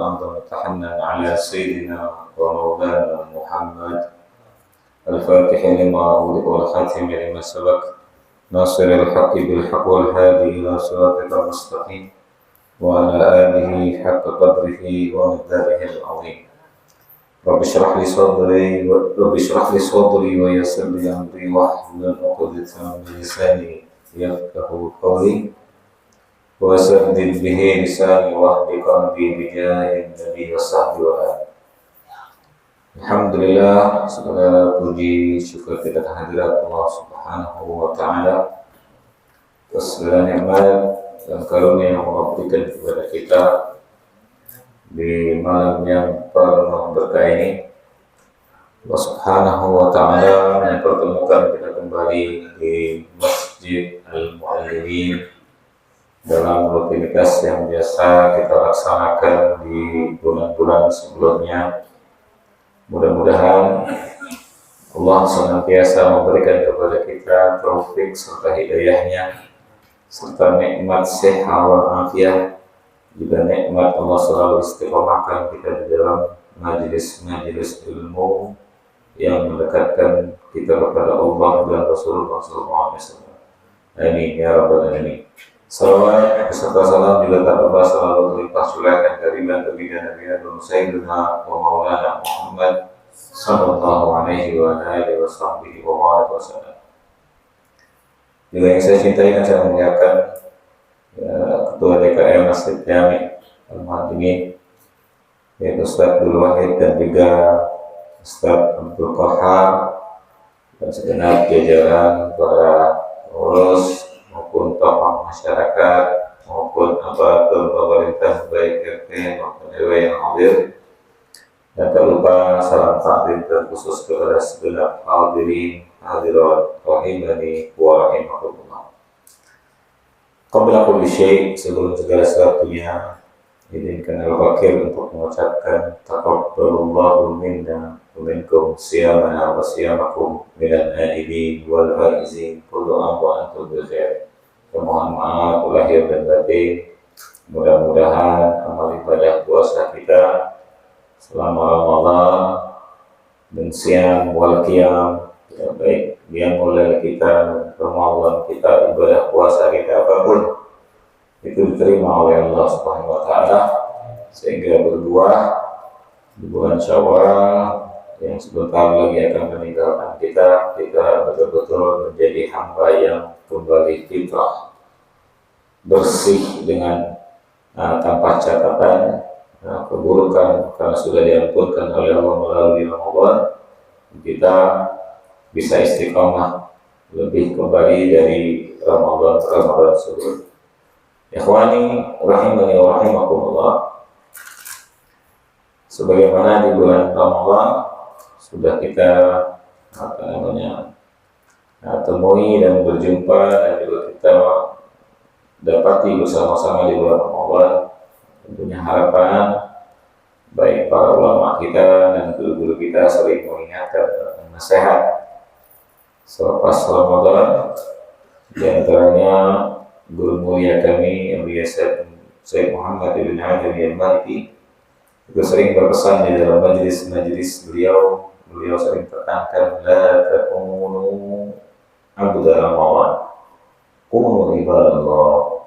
أعظم تحنن على سيدنا ومولانا محمد الفاتح لما أغلق والخاتم لما سبق ناصر الحق بالحق والهادي إلى صراطك المستقيم وعلى آله حق قدره ومقداره العظيم. رب اشرح لي صدري ويسر لي أمري واحلل عقدة من لساني يفقهوا قولي وسدد به لساني واهد قلبي بجاه النبي وصحبه وآله. Alhamdulillah, segala puji syukur kita kehadirat Allah Subhanahu wa Ta'ala atas segala nikmat dan karunia yang Allah berikan kepada kita di malam yang penuh berkah ini. Allah Subhanahu wa Ta'ala mempertemukan kita kembali di Masjid Al-Muallimin dalam rutinitas yang biasa kita laksanakan di bulan-bulan sebelumnya. Mudah-mudahan Allah senantiasa memberikan kepada kita taufik serta hidayahnya serta nikmat sehat walafiat, juga nikmat Allah selalu istiqomahkan kita di dalam majelis-majelis ilmu yang mendekatkan kita kepada Allah dan Rasulullah SAW. Amin ya rabbal alamin. Salawat beserta salam juga tak lupa selalu terlimpah curahkan dari Nabi Sayyidina wa Maulana Muhammad sallallahu alaihi wa alihi wasallam. Juga yang saya cintai dan saya muliakan Ketua DKM Masjid Jami Al-Muallimin, yaitu Ustaz Abdul Wahid dan juga Ustaz Abdul Qahar dan segenap jajaran para pengurus maupun tokoh masyarakat maupun aparatur pemerintah baik RT maupun RW yang hadir, dan tak lupa salam takdim terkhusus kepada segenap hadirin hadirat rahimani wa rahimakumullah. Qabla kulli syai', sebelum segala sesuatunya, izinkan al-fakir untuk mengucapkan taqabbalallahu minna wa minkum siyamana wa siyamakum minal aidin wal faizin kullu am wa antum bi khair. Mohon maaf lahir dan batin. Mudah-mudahan amal ibadah puasa kita selama Ramadan dan siang wal qiyam, ya baik yang mulai kita Ramadan kita, ibadah puasa kita apapun itu diterima oleh Allah Subhanahu wa Ta'ala, sehingga berbuah di bulan Syawal yang sebentar lagi akan meninggalkan kita betul-betul menjadi hamba yang kembali fitrah, bersih dengan tanpa catatan keburukan, karena sudah diampunkan oleh Allah melalui Ramadan. Kita bisa istiqomah lebih kembali dari Ramadan sebelum. Ikhwani rahimani wa rahimakumullah, sebagaimana di bulan Ramadan sudah kita temui dan berjumpa dan juga kita dapati bersama-sama di bulan Ramadan, tentunya harapan baik para ulama kita dan guru-guru kita sering mengingatkan dan nasihat selepas Ramadan. Di antaranya guru mulia kami Syekh Muhammad Ibn Adam Al-Maliki juga sering berpesan di dalam majelis beliau sering tekankan la takunu abda Ramadan, kunu ibadallah.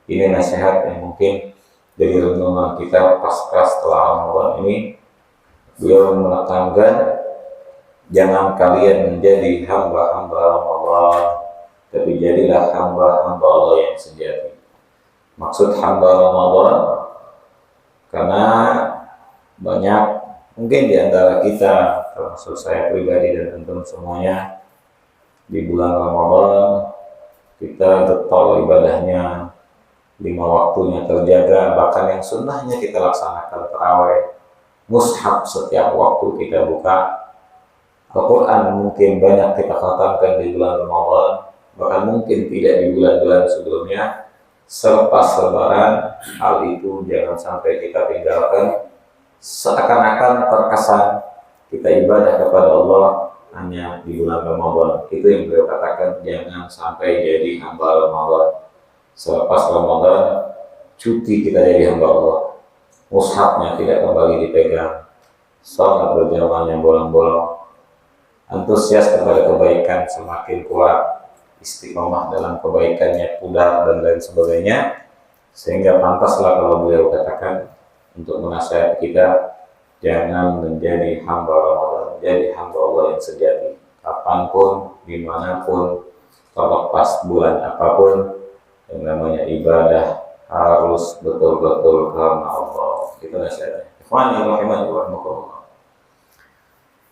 Ini nasihat yang mungkin dari renungan kita pasca setelah Ramadan ini. Beliau menekankan jangan kalian menjadi hamba-hamba Ramadan, tapi jadilah hamba-hamba Allah yang sejati. Maksud hamba Ramadan, karena banyak mungkin di antara kita, termasuk saya pribadi dan teman-teman semuanya, di bulan Ramadan kita getol ibadahnya, 5 waktunya terjaga, bahkan yang sunnahnya kita laksanakan tarawih, mushaf setiap waktu kita buka, Al-Quran mungkin banyak kita khatamkan di bulan Ramadan, bahkan mungkin tidak di bulan-bulan sebelumnya. Selepas Lebaran, hal itu jangan sampai kita tinggalkan, seakan-akan terkesan kita ibadah kepada Allah hanya di bulan Ramadan. Itu yang beliau katakan, jangan sampai jadi hamba Ramadan. Selepas Ramadan, cuti kita jadi hamba Allah. mushafnya tidak kembali dipegang, sholat berjamaahnya bolong-bolong, antusias kepada kebaikan semakin kuat, istiqomah dalam kebaikannya pudar dan lain sebagainya, sehingga pantaslah kalau beliau katakan untuk menasihati kita, jangan menjadi hamba Ramadan, menjadi hamba Allah yang sejati. Kapanpun, dimanapun, terlepas bulan apapun, yang namanya ibadah harus betul-betul karena Allah. Itu nasihatnya. Ikhwani rahimani wa rahimakumullah.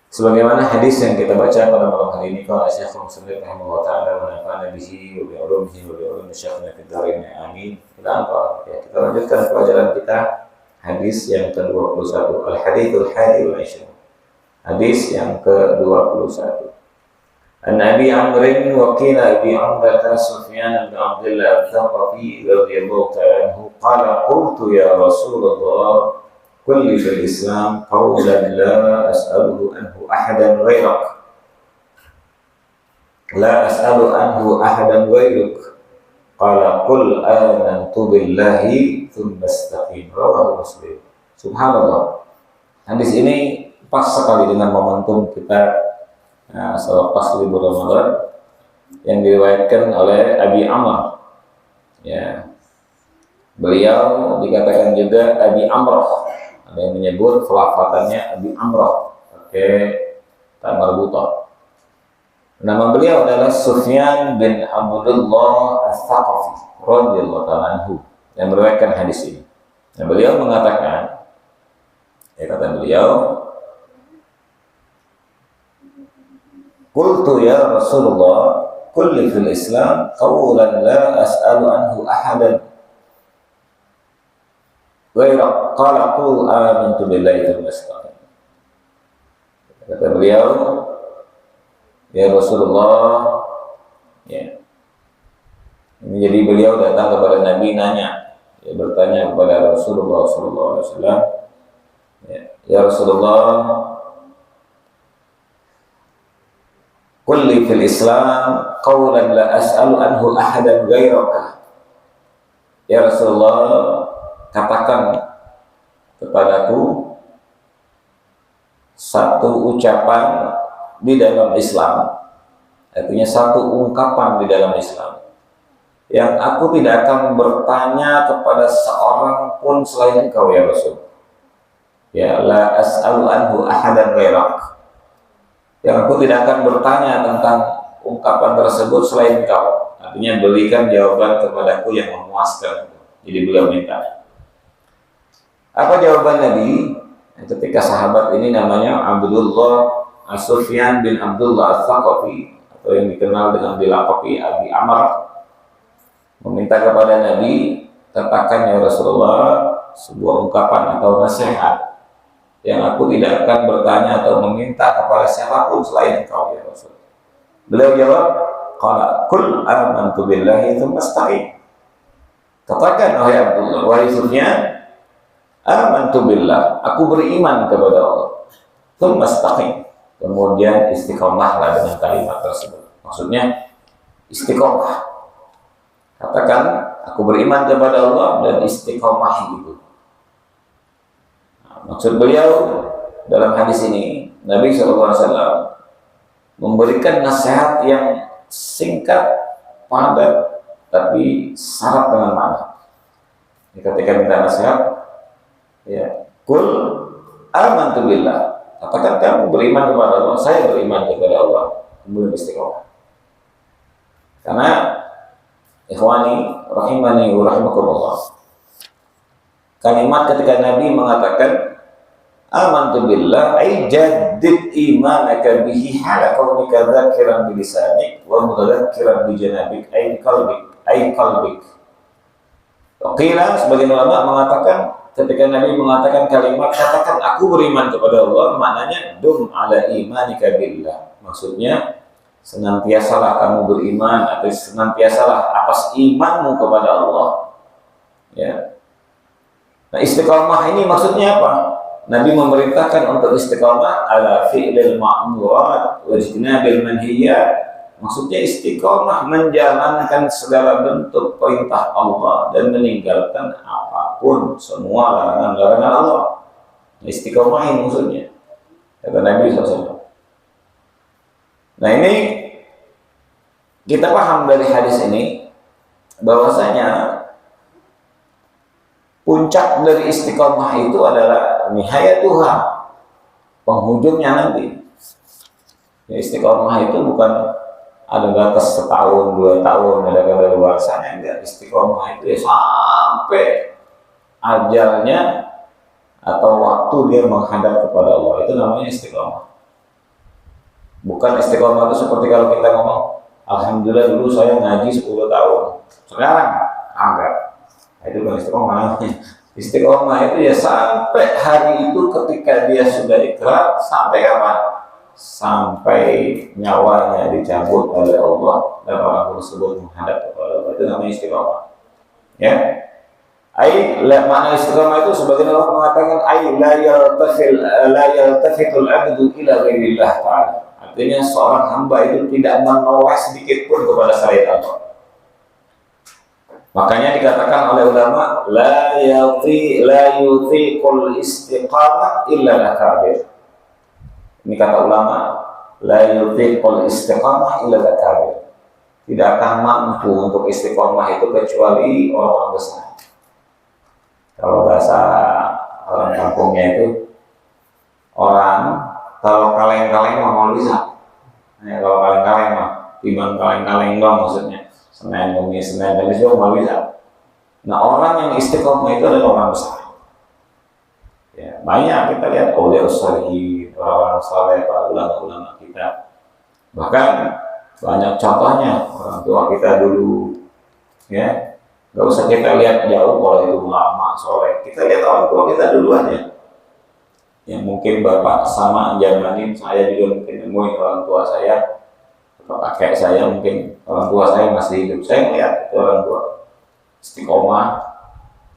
Sebagaimana hadis yang kita baca pada malam hari ini, kalau Syekh Muslim rahimahullah taala menafa'ana bihi wa bi ulumihi wa bi ulumi syekhna fid dharain amin. Kita lanjutkan pelajaran kita hadis yang ke-21, al-hadithul hadi wal 20. Hadis yang ke-21. An Abi Amr wa qila Abi Amr Sufyan bin Abdullah al-Thaqafi radhiyallahu ta'ala anhu qala qultu ya Rasulullah kulli fil Islam qawlan la as'aluhu anhu ahadan ghairak la as'alu anhu ahadan ghairuk qala qul amantu billahi thumma istaqim. Rawahu Muslim. Subhanallah, hadis ini pas sekali dengan momentum kita selepas libur Ramadan yang diriwayatkan oleh Abi Amr. Ya, beliau dikatakan juga Abi Amr. Ada yang menyebut pelafatannya Abi Amr pakai ta marbutah. Nama beliau adalah Sufyan bin Abdullah Al-Thaqafi radhiyallahu ta'ala anhu yang meriwayatkan hadis ini. Nah, beliau mengatakan, kata beliau, qultu ya Rasulullah kulli fil Islam qawlan la as'alu anhu ahadan ghairak qala qul amantu billahi thumma istaqim. Kata beliau, ya Rasulullah, ya. Jadi beliau datang kepada Nabi nanya, ya, bertanya kepada Rasulullah sallallahu alaihi wasallam, ya Rasulullah, kulli fil Islam qawlan la as'alu anhu ahadan ghairaka. Ya Rasulullah, katakan kepadaku satu ucapan di dalam Islam, artinya satu ungkapan di dalam Islam yang aku tidak akan bertanya kepada seorang pun selain Engkau ya Rasul. Ya, la as'alu anhu ahadan ghairak. Yang aku tidak akan bertanya tentang ungkapan tersebut selain Engkau. Artinya berikan jawaban kepadaku yang memuaskan. Jadi beliau minta. Apa jawaban Nabi? Ketika sahabat ini namanya Abdullah Sufyan bin Abdullah Al-Thaqafi atau yang dikenal dengan dilaqabi Abi Amr meminta kepada Nabi, katakan ya Rasulullah sebuah ungkapan atau nasihat yang aku tidak akan bertanya atau meminta kepada siapapun selain Engkau ya Rasul. Beliau jawab, qala qul amantu billahi tsumma istaqim. Katakan wahai Abdullah, wahai Sufyan, amantu billah, aku beriman kepada Allah. Tsumma istaqim. Kemudian istiqomahlah dengan kalimat tersebut. Maksudnya istiqomah. Katakan aku beriman kepada Allah dan istiqomah itu. Nah, maksud beliau dalam hadis ini, Nabi SAW memberikan nasihat yang singkat, padat, tapi syarat dengan makna. Ketika minta nasihat, ya, kul amantu billah. Katakan kamu beriman kepada Allah, saya beriman kepada Allah. Kemudian istiqomah. Karena ikhwani rahimani wa rahimakumullah, kalimat ketika Nabi mengatakan amantu billah ay jaddid imanaka bihi hala kaunika dzakiran bi lisanik wa mutadzakiran bi janabik ay qalbik. Qila sebagian ulama mengatakan ketika Nabi mengatakan kalimat katakan aku beriman kepada Allah, maknanya dum ala imanika billah. Maksudnya senantiasalah kamu beriman atau senantiasalah atas imanmu kepada Allah. Ya. Nah, istiqamah ini maksudnya apa? Nabi memerintahkan untuk istiqamah ala fi'lil ma'murat wa ijtinabil manhiyat Maksudnya istiqomah menjalankan segala bentuk perintah Allah dan meninggalkan apapun semua larangan-larangan Allah. Istiqomah ini maksudnya. Kata Nabi SAW. Nah ini kita paham dari hadis ini bahwasanya puncak dari istiqomah itu adalah nihayatuha, penghujungnya nanti. Ya, istiqomah itu bukan ada batas setahun, 2 tahun, ada kadaluarsanya, enggak. Istiqomah itu ya sampai ajalnya atau waktu dia menghadap kepada Allah, itu namanya istiqomah. Bukan istiqomah itu seperti kalau kita ngomong, alhamdulillah dulu saya ngaji 10 tahun, sekarang enggak. Itu bukan istiqomah namanya. Istiqomah itu ya sampai hari itu ketika dia sudah ikrar, sampai kapan? Sampai nyawanya dicabut oleh Allah dan orang tersebut menghadap kepada Allah, itu namanya istiqomah. Ya, makna istiqomah itu sebagian orang mengatakan la yaltafitul abdu ila ghairillah ta'ala. Artinya seorang hamba itu tidak menoleh sedikit pun kepada selain Allah. Makanya dikatakan oleh ulama la yutiqul istiqamah illa al-kabir. Ini kata ulama, la yutiqul istiqamah illa al-kabir. Tidak akan mampu untuk istiqamah itu kecuali orang-orang besar. Kalau bahasa orang kampungnya itu, orang kalau kaleng-kaleng mau bisa. Nah, kalau kaleng-kaleng mah timbang kaleng-kaleng doang maksudnya. Senin, Kamis juga mau bisa. Nah, orang yang istiqomah itu adalah orang besar. Ya, banyak kita lihat aulia usharihi, orang-orang saleh, para ulama-ulama kita. Bahkan banyak contohnya orang tua kita dulu. Ya, nggak usah kita lihat jauh kalau itu ulama soleh. Kita lihat orang tua kita duluan ya. Yang mungkin bapak sama zamanin saya juga mungkin nemuin orang tua saya. Kakek saya mungkin orang tua saya masih hidup, saya melihat itu orang tua istiqomah,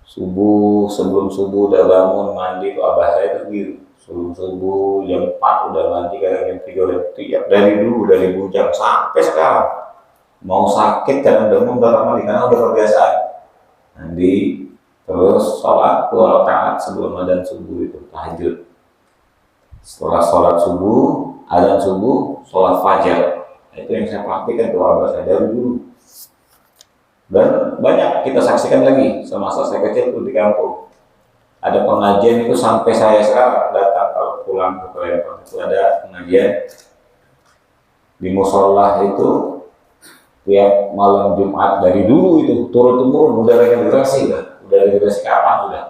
sebelum subuh udah bangun mandi, tuh abah saya tuh gitu, sebelum subuh jam 4 udah mandi, kadang jam 3 udah tiap dari bujang sampai sekarang mau sakit kadang demam udah mandi karena udah kebiasaan mandi, terus sholat 2 rakaat sebelum adzan subuh itu tahajud, setelah sholat subuh adzan subuh sholat fajar. Itu yang saya praktikan keluarga saya dari dulu. Dan banyak kita saksikan lagi semasa saya kecil tuh di kampung. Ada pengajian itu sampai saya sekarang datang kalau pulang ke Palembang itu ada pengajian di musola itu tiap malam Jumat dari dulu itu turun-temurun udah regenerasi udah regenerasi kapan sudah.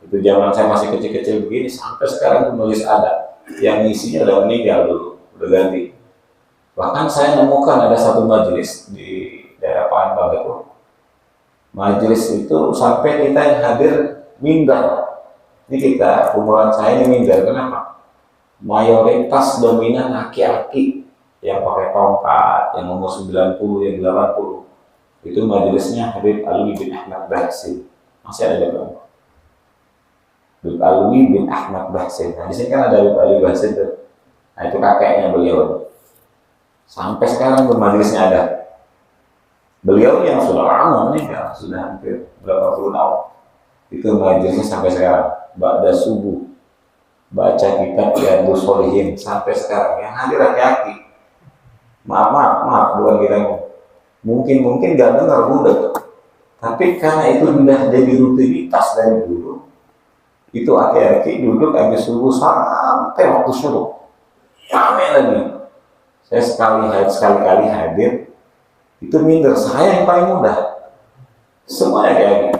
Itu zaman saya masih kecil-kecil begini sampai sekarang penulis ada yang isinya udah meninggal dulu, udah ganti. Bahkan saya menemukan ada satu majelis di daerah Palembang itu. Majelis itu sampai kita yang hadir minder. Ini kita, umuran saya ini minder. Kenapa? Mayoritas dominan laki-laki yang pakai tongkat, yang umur 90, yang 80. Itu majelisnya Habib Alwi bin Ahmad Bahsin. Masih ada juga. Habib Alwi bin Ahmad Bahsin. Nah, di sini kan ada Habib Alwi Bahsin tuh. Nah, itu kakeknya beliau. Sampai sekarang majelisnya ada. Beliau yang sudah lama meninggal, sudah hampir berapa puluh tahun. Itu majelisnya sampai sekarang. Ba'da subuh baca kitab Riyadhus Shalihin sampai sekarang. Yang hadir laki-laki. Maaf, bukan kita mungkin gak dengar budak. Tapi karena itu sudah jadi rutinitas dari dulu. Itu laki-laki duduk habis subuh sampai waktu subuh. Rame lagi. Saya sekali-kali hadir, itu minder, saya yang paling muda. Semuanya kayak gitu.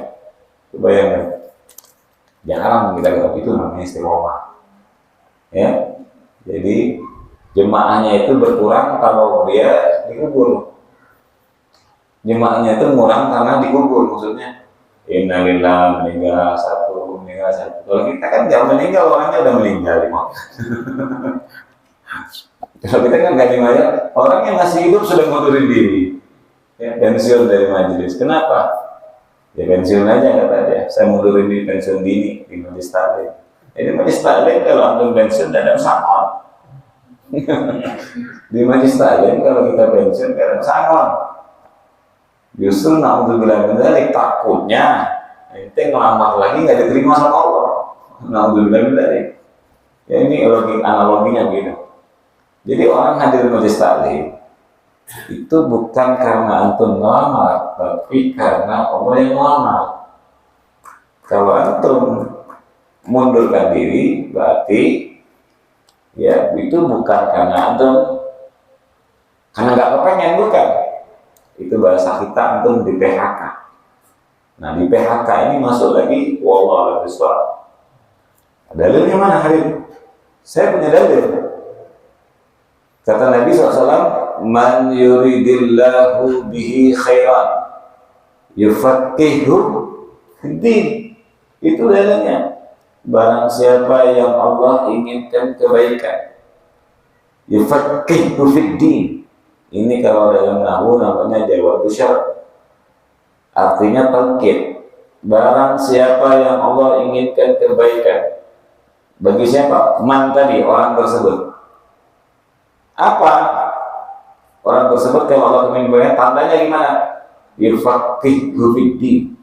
Bayangkan. Jarang kita lihat itu namanya istiqomah. Ya. Jadi jemaahnya itu berkurang kalau dia dikubur. Jemaahnya itu murang karena dikubur, maksudnya. Innalillah meninggal satu. Kalau kita kan jangan meninggal, orangnya udah meninggal. Kalau kita kan nggak dibayar, orang yang masih hidup sudah mundurin diri, ya, pensiun dari majelis. Kenapa? Ya pensiun aja kata dia. Saya mundurin diri pensiun dini di majelis taklim. Ini majelis taklim kalau antum pensiun tidak ada sama. Di majelis taklim kalau kita pensiun kadang sangon. Justru naudzubillah min dzalik, takutnya ente ngelamar lagi nggak diterima sama Allah. Naudzubillah min dzalik. Ya ini analoginya gitu. Jadi orang hadir majelis taklim itu bukan karena antum ngelamar, tapi karena Allah yang ngelamar. Kalau antum mundurkan diri, berarti ya itu bukan karena antum karena nggak kepengen, bukan. Itu bahasa kita antum di PHK. Nah di PHK ini masuk lagi wallahu a'lam bishawab. Dalilnya mana hari ini? Saya punya dalil. Kata Nabi SAW, man yuridillahu bihi khairan yufaqihu fiddin. Itu dalilnya. Barang siapa yang Allah inginkan kebaikan, yufaqihu fiddin. Ini kalau dalam nahwu namanya jawab syarat. Artinya taukid. Barang siapa yang Allah inginkan kebaikan. Bagi siapa? Man tadi, orang tersebut. Apa orang tersebut kalau Allah ingin, tandanya gimana? Yufaqihu fiddin.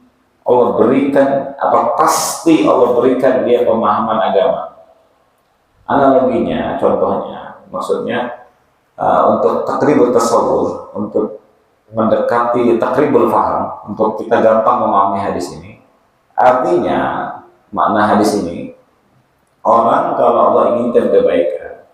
Allah berikan, apa pasti Allah berikan dia pemahaman agama. Analoginya, contohnya, maksudnya untuk takribul tasawwur, untuk mendekati takribul faham, untuk kita gampang memahami hadis ini. Artinya makna hadis ini, orang kalau Allah inginkan kebaikan,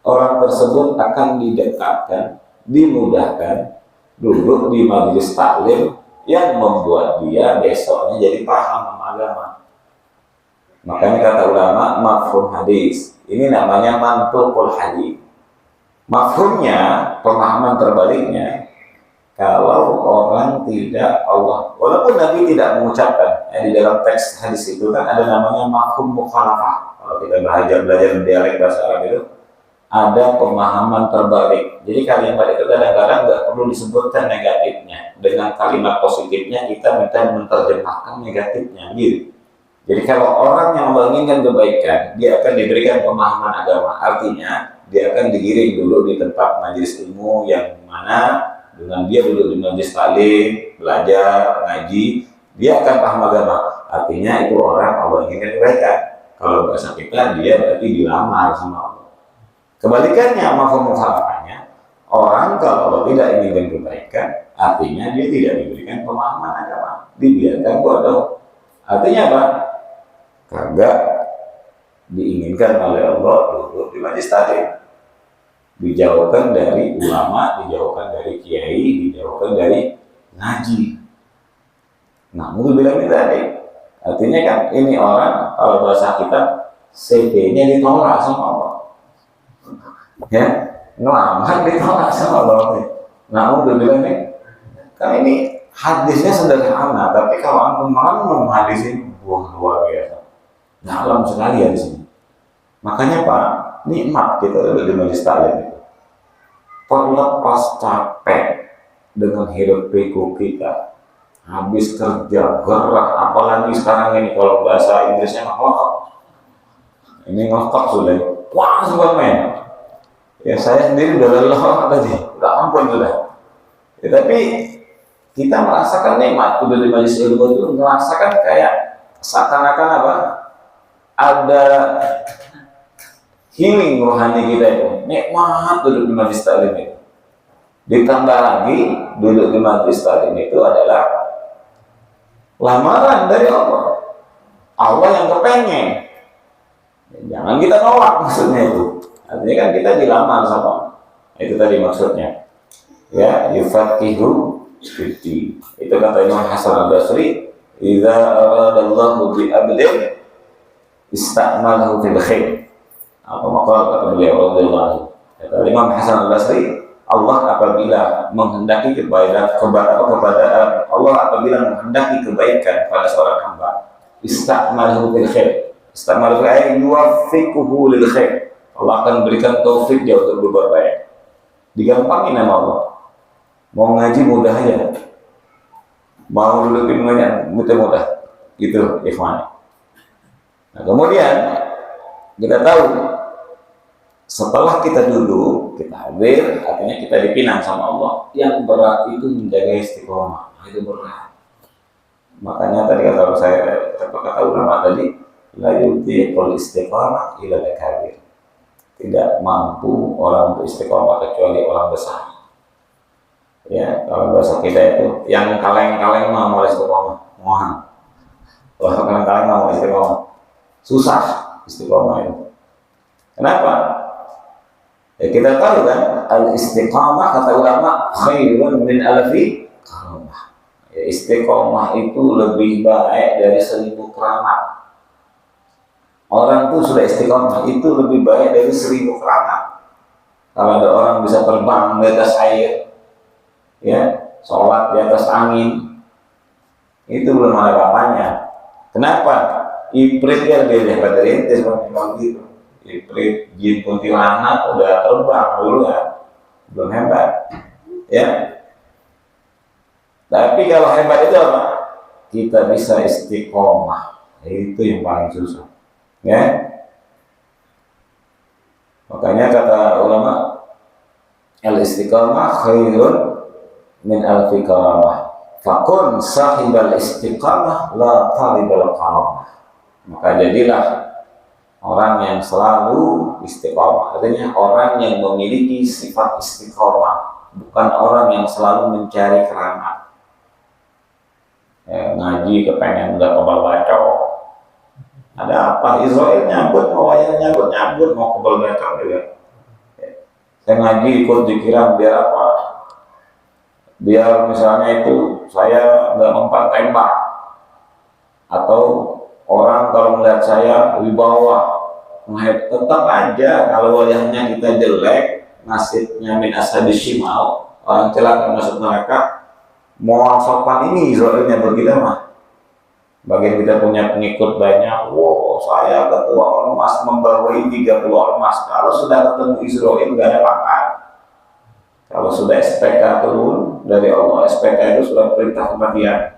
orang tersebut akan didekatkan, dimudahkan duduk di majelis taklim yang membuat dia besoknya jadi paham agama. Makanya kata ulama, mafhum hadis ini namanya mantuqul hadis. Mafhumnya, pemahaman terbaliknya, kalau orang tidak Allah, walaupun Nabi tidak mengucapkan, di dalam teks hadis itu kan ada namanya mafhum mukhalafah. Kalau kita belajar dialek bahasa Arab itu ada pemahaman terbalik. Jadi kalimat itu kadang-kadang nggak perlu disebutkan negatifnya. Dengan kalimat positifnya kita minta menerjemahkan negatifnya gitu. Jadi kalau orang yang menginginkan kebaikan, dia akan diberikan pemahaman agama. Artinya dia akan digiring dulu di tempat majelis ilmu yang mana dengan dia duduk di majelis taklim, belajar, ngaji, dia akan paham agama. Artinya itu orang Allah inginkan kebaikan. Kalau bahasa kita, dia berarti dilamar sama Allah. Kebalikannya, mafhum mukhalafahnya, orang kalau Allah tidak inginkan kebaikan, artinya dia tidak diberikan pemahaman agama, dibiarkan bodoh. Artinya apa? Kagak diinginkan oleh Allah duduk di majelis taklim, dijauhkan dari ulama, dijauhkan dari kiai, dijauhkan dari ngaji. Nah, mungkin bilang tadi, artinya kan ini orang kalau bahasa kita CV-nya ditolak sama Allah. Ya, ngelamar ditolak sama Allah. Nah, udah bilang nih, kan ini hadisnya sederhana, tapi kalau antum merenung hadis ini luar biasa, dalam sekali hadis ini. Makanya Pak, nikmat kita duduk di majelis taklim itu. Terlepas capek dengan hidup pikuk kita, habis kerja gerah, apalagi sekarang ini kalau bahasa Inggrisnya ngokok. Ini ngokok sudah, wah sudah main. Ya saya sendiri udah lelah tadi, udah ampun sudah. Ya, tapi kita merasakan nikmat udah di majelis ilmu itu, merasakan kayak seakan-akan apa? Ada healing rohani kita itu, nikmat duduk di majelis taklim itu. Ditambah lagi duduk di majelis taklim itu adalah lamaran dari Allah. Allah yang kepengen. Jangan kita nolak maksudnya itu. Artinya kan kita dilamar sama itu tadi maksudnya. Ya, yufaqihu fiddin. Itu kata Imam Hasan Al-Basri, "Idza aradallahu bi 'abdin ista'malahu fil khair." Apa maqal kata beliau radhiyallahu anhu. Kata Imam Hasan Al-Basri, Allah apabila menghendaki kepada Allah apabila menghendaki kebaikan pada seorang hamba, ista'malahu fil khair. Ista'malahu ay yuwaffiquhu lil khair. Allah akan berikan taufik dia untuk berbuat baik. Digampangin sama Allah. Mau ngaji mudah aja. Mau duduk di mudah. Gitu, ikhwan. Nah, kemudian kita tahu Setelah kita duduk, kita hadir, artinya kita dipinang sama Allah. Yang berat itu menjaga istiqomah, itu berat. Makanya tadi kata ulama tadi, la yudhiqul istiqomah ila al-kabir. Tidak mampu orang untuk istiqomah kecuali orang besar. Ya, kalau bahasa kita itu yang kaleng-kaleng mau istiqomah, mohon. Kalau kaleng-kaleng mau istiqomah, susah istiqomah itu. Kenapa? Ya, kita tahu kan, al-istiqamah kata ulama khairun min alfi karamah. Ya, istiqamah itu lebih baik dari 1000 keramat. Orang tuh sudah istiqamah itu lebih baik dari 1000 keramat. Kalau ada orang bisa terbang di atas air, ya, sholat di atas angin, itu belum ada apa-apanya. Kenapa? Ipritnya lebih hebat dari ente sebenarnya gitu. Iprit, jin kuntilanak udah terbang dulu kan, belum hebat, ya. Tapi kalau hebat itu apa? Kita bisa istiqomah, itu yang paling susah, ya. Makanya kata ulama, al-istiqomah khairun min alfi karamah. Fakun sahibal istiqamah la talibal karamah. Maka jadilah orang yang selalu istiqomah, artinya orang yang memiliki sifat istiqomah, bukan orang yang selalu mencari keramat. Ya, ngaji kepengen udah kebal bacok. Ada apa? Israel nyambut, mau wayang nyambut, mau kebal bacok juga. Ya. Saya ngaji ikut dikiram biar apa? Biar misalnya itu saya nggak mempan tembak, atau orang kalau melihat saya wibawa, tetap aja kalau wajahnya kita jelek, nasibnya min ashabi shimal, orang celaka masuk neraka. Mau sopan ini Israelnya begitu mah. Bagian kita punya pengikut banyak, wow, saya ketua ormas membawahi 30 ormas. Kalau sudah ketemu Israel nggak ada pangkat. Kalau sudah SPK turun dari Allah, SPK itu sudah perintah kematian,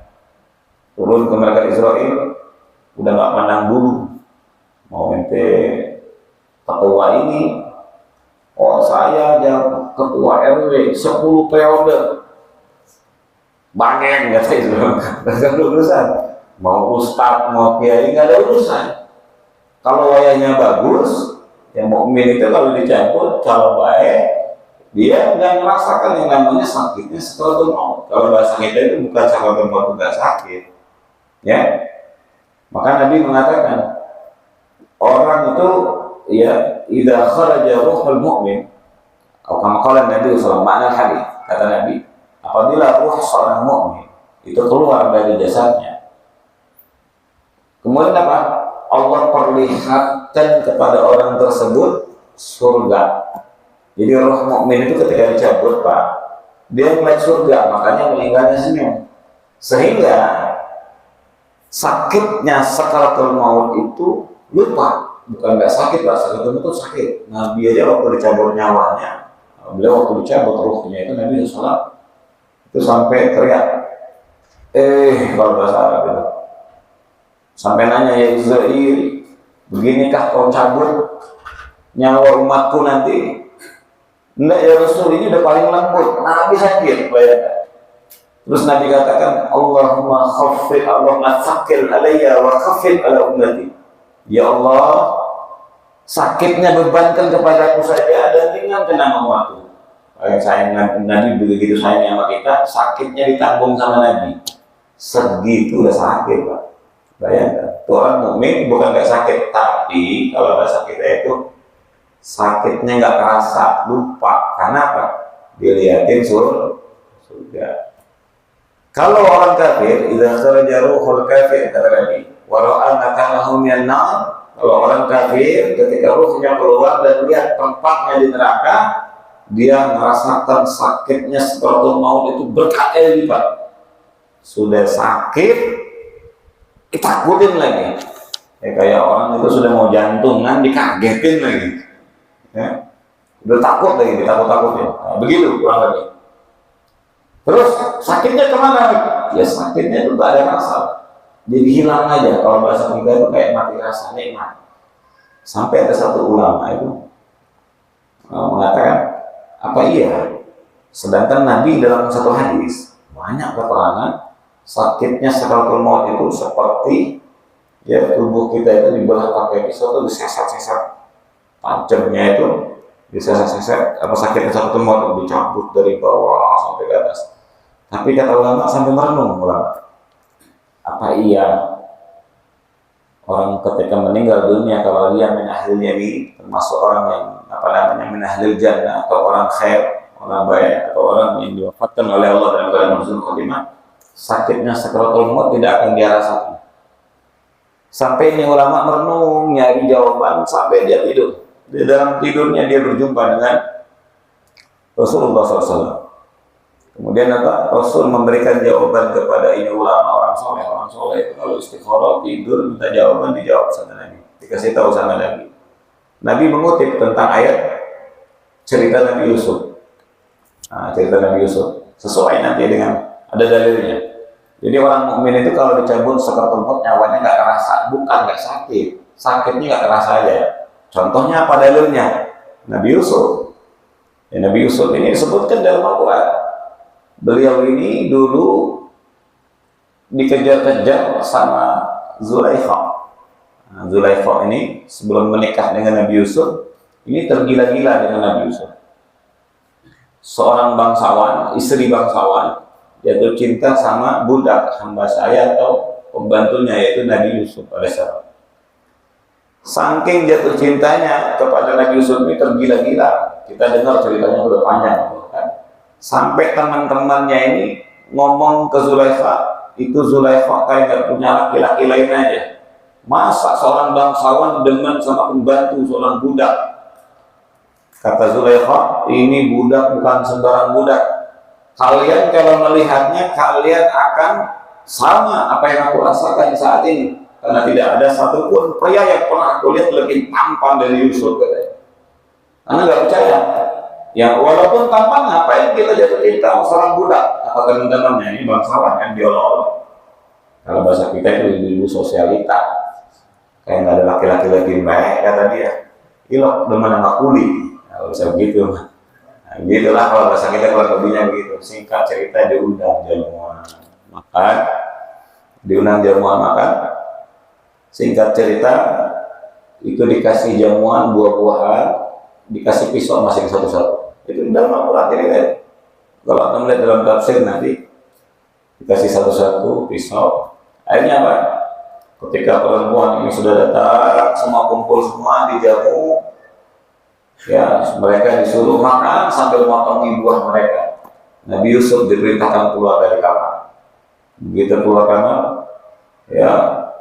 turun ke neraka Israel, udah nggak pandang bulu. Mau ente ketua ini, oh saya jadi ketua RW 10 periode, bangen nggak sih itu, nggak ada urusan. Mau ustadz, mau kiai nggak ada urusan. Kalau wayahnya bagus, yang mukmin itu kalau dicampur, kalau baik, dia nggak merasakan yang namanya sakitnya setelah maut. Kalau bahasa kita itu bukan setelah maut nggak sakit, ya. Maka Nabi mengatakan, orang itu ya idza kharaja ruhul mu'min, atau kama qala Nabi sallallahu alaihi wasallam, kata Nabi, apabila ruh seorang mukmin itu keluar dari jasadnya, kemudian apa? Allah perlihatkan kepada orang tersebut surga. Jadi roh mukmin itu ketika dicabut, Pak, dia melihat surga, makanya meninggalnya senyum. Sehingga sakitnya sakaratul maut itu lupa, bukan nggak sakit, Pak, sakaratul maut itu sakit. Nabi aja waktu dicabut nyawanya, beliau waktu dicabut ruhnya itu Nabi SAW itu sampai teriak, kalau bahasa Arab itu, sampai nanya, ya Israel, beginikah kau cabut nyawa umatku nanti? Enggak ya Rasul, ini udah paling lembut. Nabi sakit, bayangkan. Terus Nabi katakan, Allahumma khaffif, Allahumma tsaqil alayya wa khaffif ala ummati. Ya Allah, sakitnya bebankan kepada aku saja dan ringankan nama umatku. Sayang Nabi begitu sayangnya sama kita, sakitnya ditanggung sama Nabi. Segitu udah sakit, Pak. Bayangkan, orang mukmin bukan nggak sakit, tapi kalau bahasa kita itu sakitnya nggak kerasa, lupa. Karena apa? Dilihatin surga. Kalau orang kafir, idza kharaja ruhul kafir, kata Nabi, wa ra'a makanahu minan nar. Kalau orang kafir ketika ruhnya keluar dan lihat tempatnya di neraka, dia merasakan sakitnya seperti maut itu berkali lipat. Sudah sakit, ditakutin lagi. Ya, kayak orang itu sudah mau jantungan, dikagetin lagi. Ya, udah takut lagi, ditakut-takutin. Nah, begitu kurang lebih. Terus sakitnya kemana? Ya sakitnya itu tak ada rasa, jadi hilang aja. Kalau bahasa kita itu kayak mati rasa, nikmat. Sampai ada satu ulama itu mengatakan, apa iya? Sedangkan Nabi dalam satu hadis banyak keterangan sakitnya sakaratul maut itu seperti ya tubuh kita itu dibelah pakai pisau atau disesat-sesat, tajamnya itu disesat-sesat, apa sakitnya sakaratul maut itu dicabut dari bawah sampai ke atas. Tapi kata ulama sampai merenung ulama, apa iya orang ketika meninggal dunia kalau dia min ahlil yamin, termasuk orang yang apa namanya min ahlil jannah atau orang khair, orang baik atau orang yang diwafatkan oleh Allah dalam keadaan husnul khotimah, sakitnya sakaratul maut tidak akan dia rasakan. Sampai ini ulama merenung nyari jawaban sampai dia tidur. Di dalam tidurnya dia berjumpa dengan Rasulullah SAW. Kemudian apa? Rasul memberikan jawaban kepada ini ulama orang soleh itu kalau istikharah tidur minta jawaban dijawab sama Nabi, dikasih tahu sama Nabi. Nabi mengutip tentang ayat cerita Nabi Yusuf. Nah, cerita Nabi Yusuf sesuai nanti dengan ada dalilnya. Jadi orang mukmin itu kalau dicabut sakaratul maut nyawanya nggak kerasa, bukan nggak sakit, sakitnya nggak kerasa aja. Contohnya apa dalilnya? Nabi Yusuf. Ya, Nabi Yusuf ini disebutkan dalam Al-Quran. Beliau ini dulu dikejar-kejar sama Zulaikha. Nah, Zulaikha ini sebelum menikah dengan Nabi Yusuf, ini tergila-gila dengan Nabi Yusuf. Seorang bangsawan, istri bangsawan, jatuh cinta sama budak hamba saya atau pembantunya yaitu Nabi Yusuf alaihissalam. Saking jatuh cintanya kepada Nabi Yusuf ini tergila-gila. Kita dengar ceritanya udah panjang kan? Sampai teman-temannya ini ngomong ke Zulaikha, itu Zulaikha kayak gak punya laki-laki lain aja. Masa seorang bangsawan demen sama pembantu seorang budak? Kata Zulaikha, ini budak bukan sembarang budak. Kalian kalau melihatnya, kalian akan sama apa yang aku rasakan saat ini. Karena tidak ada satupun pria yang pernah aku lihat lebih tampan dari Yusuf, katanya. Karena nggak percaya. Ya walaupun tampan, ngapain kita jatuh cinta sama seorang budak? Kata teman-temannya, ini bangsawan kan diolok-olok. Kalau bahasa kita itu dulu sosialita. Kayak nggak ada laki-laki lagi baik, kata dia. Ilok demen sama kuli. Kalau bisa begitu. Nah, gitulah kalau bahasa kita kurang lebihnya begitu. Singkat cerita diundang jamuan makan, Singkat cerita itu dikasih jamuan buah-buahan, dikasih pisau masing satu-satu. Itu dalam Al-Quran cerita. Kalau anda melihat dalam tafsir nanti dikasih satu-satu pisau. Akhirnya apa? Ketika perempuan ini sudah datang, semua kumpul semua dijamu. Ya, mereka disuruh makan sambil motongi buah mereka. Nabi Yusuf diperintahkan keluar dari kamar. Begitu keluar kamar, ya,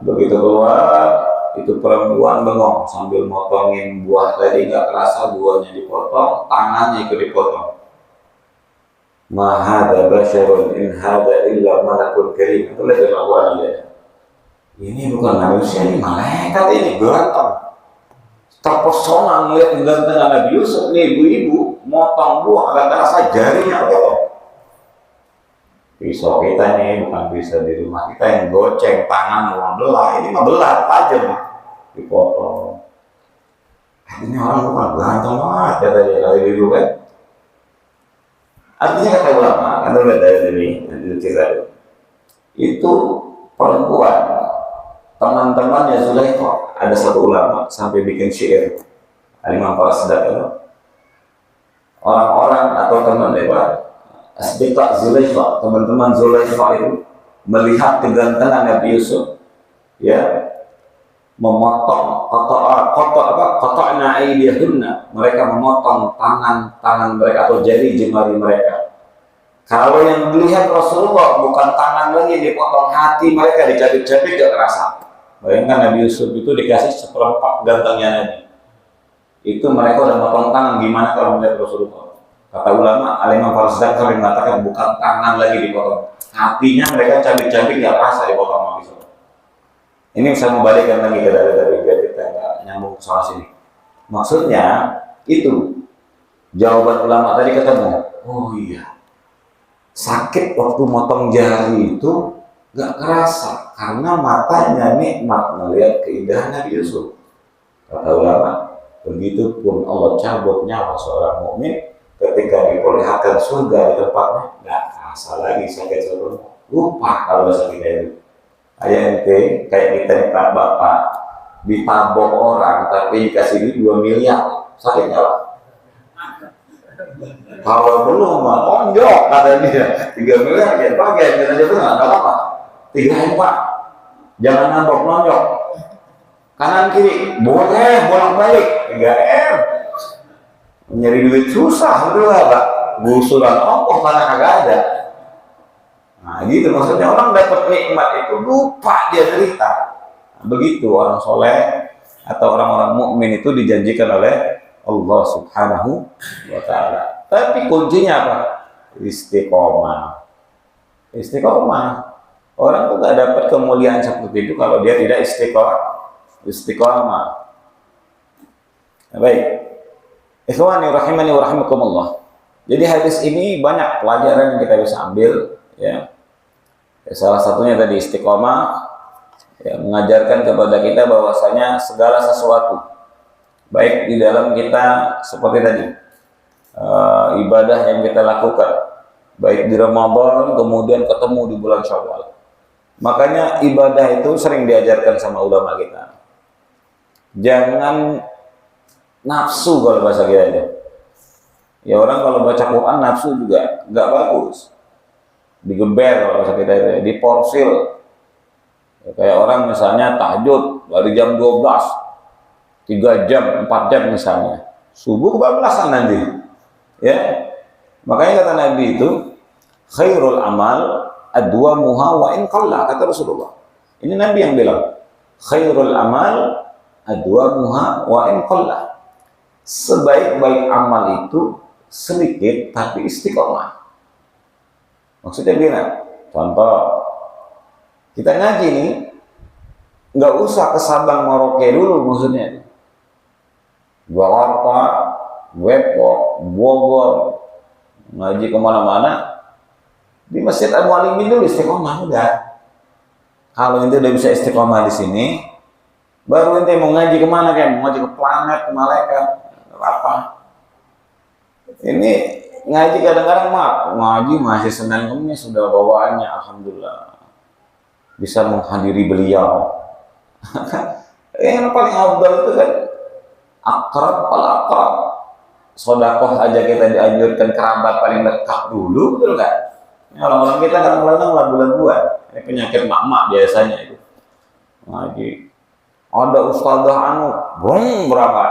begitu keluar, itu perempuan bengong sambil motongin buah tadi, nggak kerasa buahnya dipotong, tangannya ikut dipotong. Ma hadza basyarun in hadza illa malakun karim. Itu lagi lawan dia. Ini bukan manusia, ini malaikat, ini ganteng. Terpesona melihat kegantengan Nabi Yusuf, nih ibu-ibu motong buah nggak terasa jarinya potong. Pisau kita nih bukan pisau di rumah kita yang goceng tangan mau belah, ini mah belah tajam dipotong. Ini orang bukan ganteng banget kata dia kalau ibu kan. Artinya kata ulama, anda lihat dari ini cerita itu perempuan. Teman-temannya Zulaikha, ada satu ulama sampai bikin syair. Imam Farasdak itu orang-orang atau teman asdiqa Zulaikha, teman-teman Zulaikha itu melihat kegantengan Nabi Yusuf, ya, memotong qata'na aydiyahunna, mereka memotong tangan mereka atau jari jemari mereka. Kalau yang melihat Rasulullah bukan tangan lagi dipotong, hati mereka dicabik-cabik gak kerasa. Bayangkan Nabi Yusuf itu dikasih seperempat gantengnya Nabi. Itu mereka udah potong tangan, gimana kalau melihat Rasulullah? Kata ulama, Al-Imam Farasdak sering mengatakan bukan tangan lagi dipotong, hatinya mereka cabik-cabik gak kerasa dipotong Nabi Yusuf. Ini bisa membalikkan lagi ke dari biar kita nggak nyambung soal sini. Maksudnya itu jawaban ulama tadi ketemu. Oh iya, sakit waktu motong jari itu gak kerasa karena matanya nikmat melihat keindahan Nabi Yusuf. Kata ulama, Begitupun Allah cabut nyawa seorang mukmin ketika diperlihatkan surga di tempatnya, nggak asal lagi sakit surga. Lupa kalau sakit itu. Ayah ente kayak kita nih Pak Bapak ditabok orang tapi dikasih duit 2 miliar, sakitnya lah. Kalau belum mah tonjok kata dia 3 miliar ya pakai kita aja benar nggak apa-apa. 3 Pak, jangan nabok nonjok. Kanan kiri boleh bolak-balik 3 M. Nyari duit susah betul lah Pak. Gusuran ongkos mana kagak ada. Nah gitu maksudnya orang dapat nikmat itu lupa dia derita. Nah, begitu orang soleh atau orang-orang mukmin itu dijanjikan oleh Allah Subhanahu wa Ta'ala. Tapi kuncinya apa? Istiqomah. Istiqomah. Orang tuh gak dapat kemuliaan seperti itu kalau dia tidak istiqomah. Nah, baik. Ikhwani rahimani wa rahimakumullah. Jadi hadis ini banyak pelajaran yang kita bisa ambil, ya. Salah satunya tadi istiqomah, ya, mengajarkan kepada kita bahwasanya segala sesuatu baik di dalam kita seperti tadi ibadah yang kita lakukan baik di Ramadan kemudian ketemu di bulan Syawal. Makanya ibadah itu sering diajarkan sama ulama kita. Jangan nafsu kalau bahasa kita itu. Ya orang kalau baca Quran nafsu juga nggak bagus. Digeber kalau bahasa kita itu, diporsil. Ya, kayak orang misalnya tahajud dari jam 12, 3 jam, 4 jam misalnya. Subuh kebablasan nanti. Ya. Makanya kata Nabi itu khairul amal adwamuha wa in qalla, kata Rasulullah. Ini Nabi yang bilang. Khairul amal adwamuha wa in qalla. Sebaik-baik amal itu sedikit tapi istiqomah. Maksudnya gimana? Contoh, kita ngaji nih, nggak usah ke Sabang Merauke dulu maksudnya. Jakarta, Depok, Bogor, ngaji kemana-mana, di Masjid Al-Mu'allimin dulu istiqomah udah. Kalau ente udah bisa istiqomah di sini, baru ente mau ngaji kemana kayak mau ngaji ke planet, ke malaikat, apa? Ini ngaji kadang-kadang ngaji masih Senin Kemis sudah bawaannya, alhamdulillah bisa menghadiri beliau. Yang paling afdal itu kan akrab, akrab. Sodakoh aja kita dianjurkan kerabat paling dekat dulu, betul nggak? Orang-orang kita kadang-kadang lah bulan-bulan. Ini penyakit mak-mak biasanya itu. Ngaji. Ada ustazah berapa?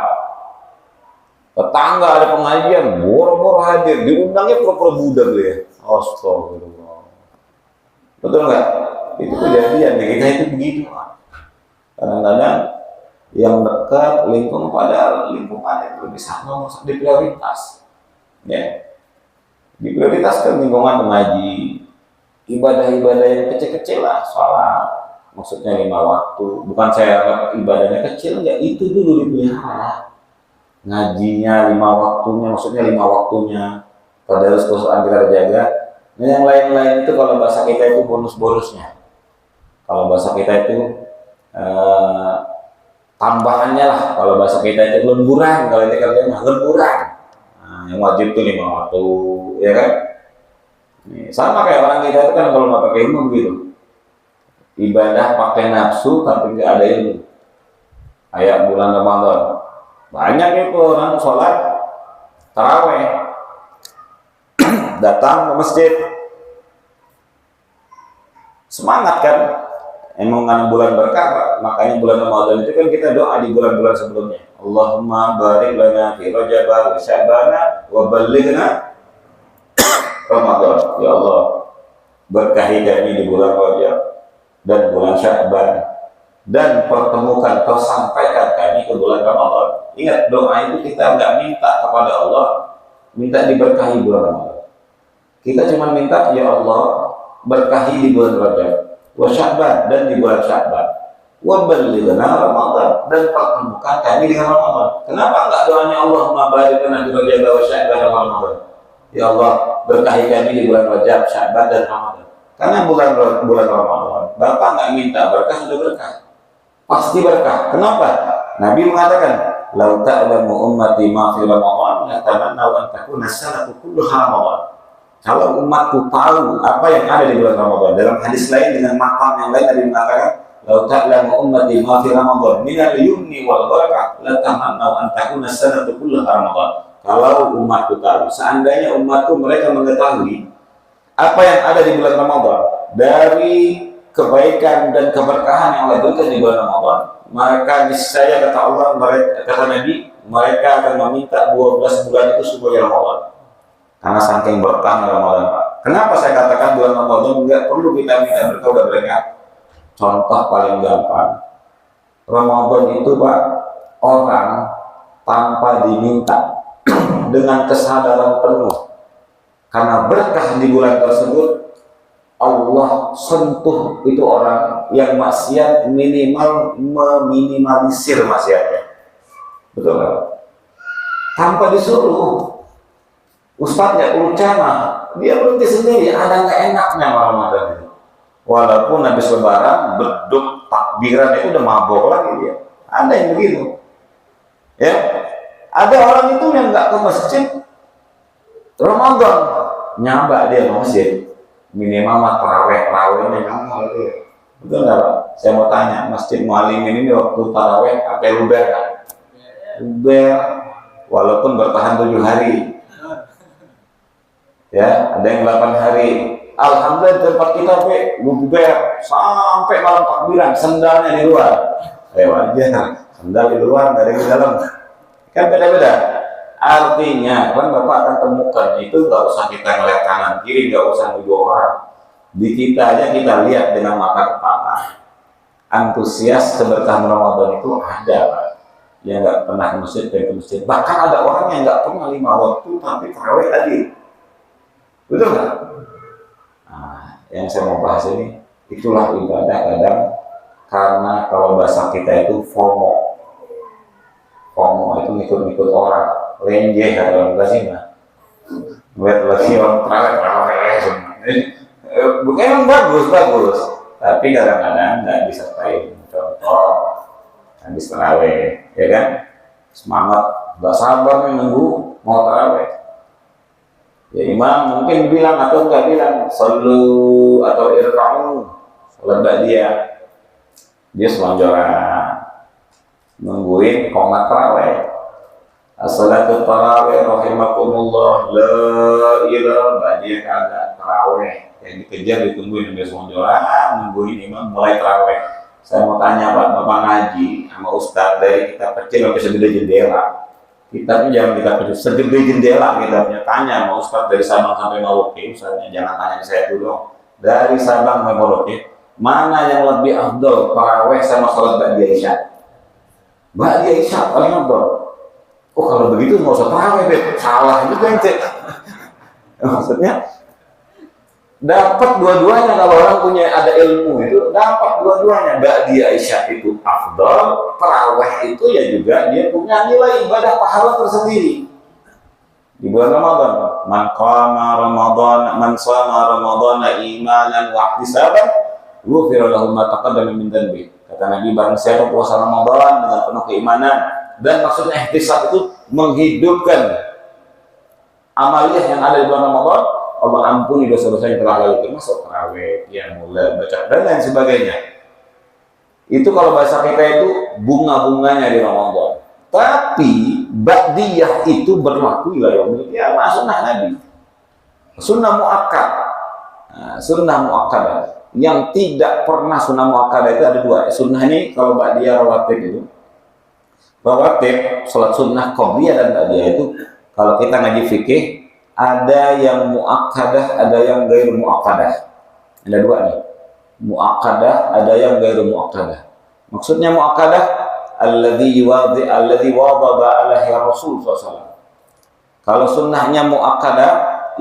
Tetangga ada pengajian, boro-boro hadir, diundangnya pura-pura budak ya. Astagfirullah. Betul nggak? Itu kejadian di kita itu begitu. Kadang-kadang yang dekat lingkungan pada lingkungan itu bisa nomor di prioritas. Ya. Diprioritaskan lingkungan mengaji, ibadah-ibadah yang kecil-kecil lah, sholat. Maksudnya 5 waktu. Bukan saya anggap ibadahnya kecil, ya itu dulu dipelihara. Ngajinya 5 waktunya, maksudnya 5 waktunya. Tadarus Quran kita jaga. Nah yang lain-lain itu kalau bahasa kita itu bonus-bonusnya. Kalau bahasa kita itu tambahannya lah. Kalau bahasa kita itu lemburan. Kalau ini kerjanya lemburan. Nah, yang wajib itu 5 waktu, ya kan? Nih, sama kayak orang kita itu kan kalau nggak pakai ilmu gitu. Ibadah pakai nafsu tapi nggak ada ilmu. Kayak bulan Ramadan. Banyak itu orang sholat taraweh datang ke masjid semangat kan, emang kan bulan berkah, makanya bulan Ramadan itu kan kita doa di bulan-bulan sebelumnya. Allahumma barik lana fi Rajab wa Sya'ban wa ballighna Ramadan. Ya Allah, berkahi kami di bulan Rajab dan bulan Sya'ban dan pertemukan atau sampaikan kami ke bulan Ramadan. Ingat, doa itu kita nggak minta kepada Allah, minta diberkahi bulan Ramadan. Kita cuma minta, ya Allah, berkahi di bulan Rajab, wa Sya'ban dan di bulan Sya'ban, wa ballighna Ramadan dan pertemukan kami dengan Ramadan. Kenapa nggak doanya Allahumma barik lana fi Rajab wa Sya'ban wa Ramadan? Ya Allah, berkahi kami di bulan Rajab, Sya'ban dan Ramadan. Karena bulan Ramadan, Bapak nggak minta berkah, sudah berkah. Pasti berkah. Kenapa? Nabi mengatakan, "Lau ta'lamu ummati ma fi Ramadan, la tamannaw an takuna as-sanatu kulluha Ramadan." Kalau umatku tahu apa yang ada di bulan Ramadan, dalam hadis lain dengan makam yang lain Nabi mengatakan, "Lau ta'lamu ummati ma fi Ramadan min al-yumni wal barakah, la tamannaw an takuna as-sanatu kulluha Ramadan." Kalau umatku tahu, seandainya umatku mereka mengetahui apa yang ada di bulan Ramadan dari kebaikan dan keberkahan yang Allah berikan di bulan Ramadan, maka niscaya kata Allah, kata Nabi, mereka akan meminta 12 bulan itu sebagai Ramadan. Karena saking berkahnya Ramadan, Pak. Kenapa saya katakan bulan Ramadan enggak perlu kita minta berkah udah mereka? Contoh paling gampang. Ramadan itu, Pak, orang tanpa diminta dengan kesadaran penuh karena berkah di bulan tersebut, Allah sentuh itu orang yang maksiat minimal meminimalisir maksiatnya. Betul kan? Tanpa disuruh. Ustadznya ceramah, dia berhenti sendiri, ada nggak enaknya Ramadan itu. Walaupun habis lebaran, beduk takbiran itu udah mabok lagi dia. Ada yang begitu. Ya, ada orang itu yang nggak ke masjid Ramadan, nyabak dia ke masjid. Minimal mah taraweh-tarawehnya ngamal dia. Betul nggak Pak? Saya mau tanya, Masjid Mualimin ini waktu taraweh apa luber kan? Luber, walaupun bertahan 7 hari. Ya, ada yang 8 hari. Alhamdulillah tempat kita luber sampai malam takbiran, sendalnya di luar. Wajar, sendal di luar, nggak ada di dalam. Kan beda-beda. Artinya, kan Bapak akan temukan itu nggak usah kita ngeliat kanan kiri, nggak usah nuduh orang. Di kita aja kita lihat dengan mata kepala. Antusias keberkahan Ramadan itu ada, Pak. Yang nggak pernah ke masjid dan ke masjid. Bahkan ada orang yang nggak pernah 5 waktu tapi tarawih tadi. Betul nggak? Nah, yang saya mau bahas ini, itulah ibadah kadang karena kalau bahasa kita itu FOMO. FOMO itu ngikut-ngikut orang. Lenje dalam bahasa buat lagi orang terawih bukan bagus, tapi kadang-kadang nggak disertai contoh habis terawih, ya kan? Semangat, nggak sabar nih nunggu mau terawih. Ya imam mungkin bilang atau nggak bilang selalu atau irkamu salat dia selonjoran nungguin qomat terawih. As-salatu tarawih rahimakumullah la ilaha dia kagak tarawih yang dikejar ditungguin sampai selonjoran nungguin imam mulai tarawih. Saya mau tanya Pak, Bapak ngaji sama Ustadz dari kita kecil sampai segede jendela. Kita pun jangan kita kecil segede jendela kita punya tanya sama Ustadz dari Sabang sampai Merauke. Ustadznya jangan tanya ke saya dulu. Dari Sabang sampai Merauke, mana yang lebih afdol tarawih sama salat ba'da Isya? Ba'da Isya paling afdol. Oh kalau begitu nggak usah tarawih, salah juga ente. Maksudnya dapat dua-duanya kalau orang punya ada ilmu itu dapat dua-duanya. Ba'da Isya itu afdal, tarawih itu ya juga dia punya nilai ibadah pahala tersendiri. Di bulan Ramadan, man qama Ramadan, man shama Ramadan imanan wa ihtisaban, ghufira lahu ma taqaddama min dhanbi. Kata Nabi, barang siapa puasa Ramadan dengan penuh keimanan dan maksudnya ihtisab itu menghidupkan amaliyah yang ada di bulan Ramadan, Allah ampuni dosa-dosa yang telah lalu, termasuk tarawih, qiyamul baca dan lain sebagainya. Itu kalau bahasa kita itu bunga-bunganya di Ramadan. Tapi ba'diyah itu berlaku ila yaumil qiyamah, sunnah Nabi. Sunnah muakkad. Nah, sunnah muakkadah. Yang tidak pernah sunnah muakkadah itu ada dua. Sunnah ini kalau ba'diyah rawatib itu. Rawatib, sholat sunnah qabliyah dan ba'diyah itu kalau kita ngaji fikih ada yang muakkadah, ada yang ghairu muakkadah. Ada dua nih. Muakkadah, ada yang ghairu muakkadah. Maksudnya muakkadah alladzi wadaba alaihi Rasul sallallahu. Kalau sunnahnya muakkadah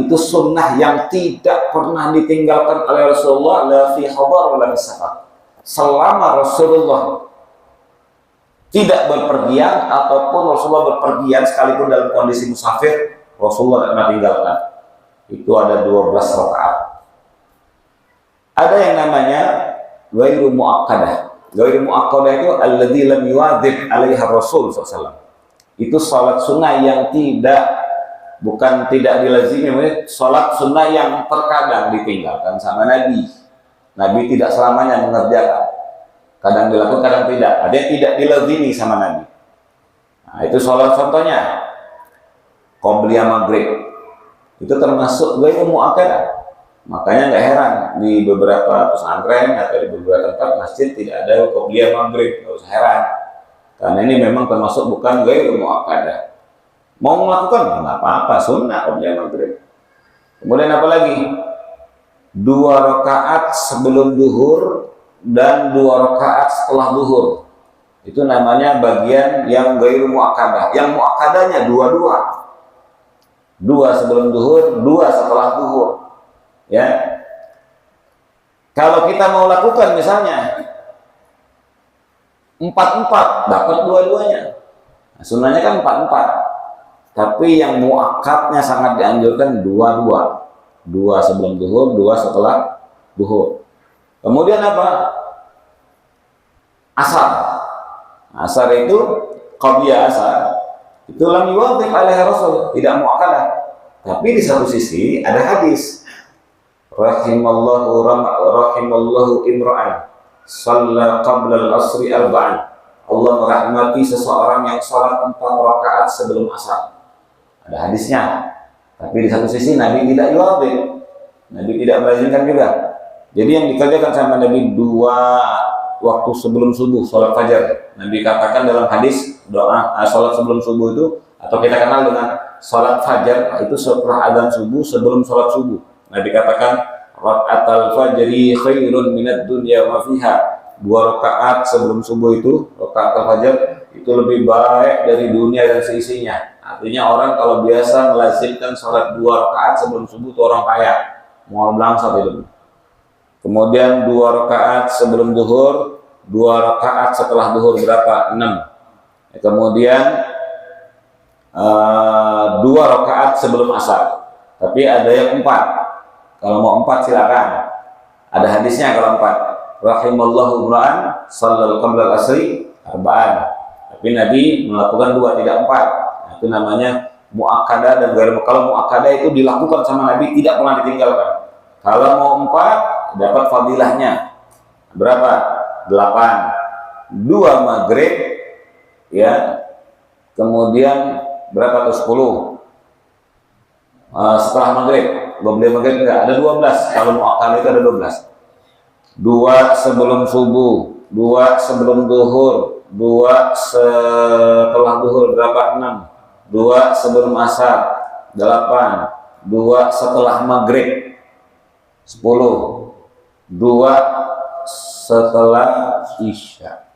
itu sunnah yang tidak pernah ditinggalkan oleh Rasulullah la fi hadar wala fi safar. Selama Rasulullah tidak berpergian ataupun Rasulullah berpergian sekalipun dalam kondisi musafir, Rasulullah tidak pernah tinggalkan. Itu ada 12 rakaat. Ada yang namanya ghairu muakkadah. Ghairu muaqqadah itu alladzi lam yuwadzib 'alaiha Rasul SAW. Itu salat sunnah yang bukan tidak dilazimi, salat sunnah yang terkadang ditinggalkan sama Nabi. Nabi tidak selamanya mengerjakan. Kadang dilakukan, kadang tidak. Ada yang tidak dilazimi sama Nabi. Nah, itu salat contohnya qobliyah maghrib. Itu termasuk ghairu muakkadah. Makanya nggak heran di beberapa pesantren atau di beberapa tempat masjid tidak ada qobliyah maghrib, nggak usah heran. Karena ini memang termasuk bukan ghairu muakkadah. Mau melakukan nggak apa-apa, sunnah qobliyah maghrib. Kemudian apa lagi? 2 rakaat sebelum duhur dan 2 rakaat setelah duhur. Itu namanya bagian yang ghairu muakkadah. Yang muakkadahnya 2 sebelum duhur, 2 setelah duhur. Ya, kalau kita mau lakukan misalnya 4-4, dapat dua-duanya. Nah, sunnahnya kan 4-4, tapi yang muakkadnya sangat dianjurkan 2-2. 2 sebelum duhur, 2 setelah duhur. Kemudian apa? Asar. Asar itu qobliyah asar. Itu lam yuwadzib 'alaihi Rasul, tidak muakkadah. Tapi di satu sisi ada hadis. Rahimallahu imra'an shalla qabla al-asri arba'an. Allah merahmati seseorang yang salat 4 rakaat sebelum asar. Ada hadisnya. Tapi di satu sisi Nabi tidak yuwadzib. Nabi tidak melazimkan juga. Jadi yang dikerjakan sama Nabi 2 waktu sebelum subuh, salat fajar. Nabi katakan dalam hadis doa salat sebelum subuh itu, atau kita kenal dengan salat fajar, itu setelah adzan subuh sebelum salat subuh. Nabi katakan rakaatul fajri khairun minad dunya wa fiha. 2 rakaat sebelum subuh itu, rakaatul fajar itu lebih baik dari dunia dan seisinya. Artinya orang kalau biasa melazimkan salat 2 rakaat sebelum subuh itu orang kaya, mau belangsat itu. Kemudian 2 rakaat sebelum duhur, 2 rakaat setelah duhur, berapa? 6. Kemudian 2 rakaat sebelum asar. Tapi ada yang 4. Kalau mau 4 silakan. Ada hadisnya kalau 4. Rahimallahu imra'an shallal qabla al-asri arba'an. Tapi Nabi melakukan 2, tidak 4. Nah, itu namanya muakkadah dan ghairu. Kalau muakkadah itu dilakukan sama Nabi, tidak pernah ditinggalkan. Kalau mau 4 dapat fadilahnya. Berapa? 8. 2 maghrib ya. Kemudian berapa tuh? 10. Setelah maghrib. Qobliyah maghrib enggak, ada 12. Kalau muakkadah itu ada 12. 2 sebelum subuh, 2 sebelum duhur, 2 setelah duhur, berapa? 6. 2 sebelum asar, 8. 2 setelah maghrib, 10. 2 setelah isya.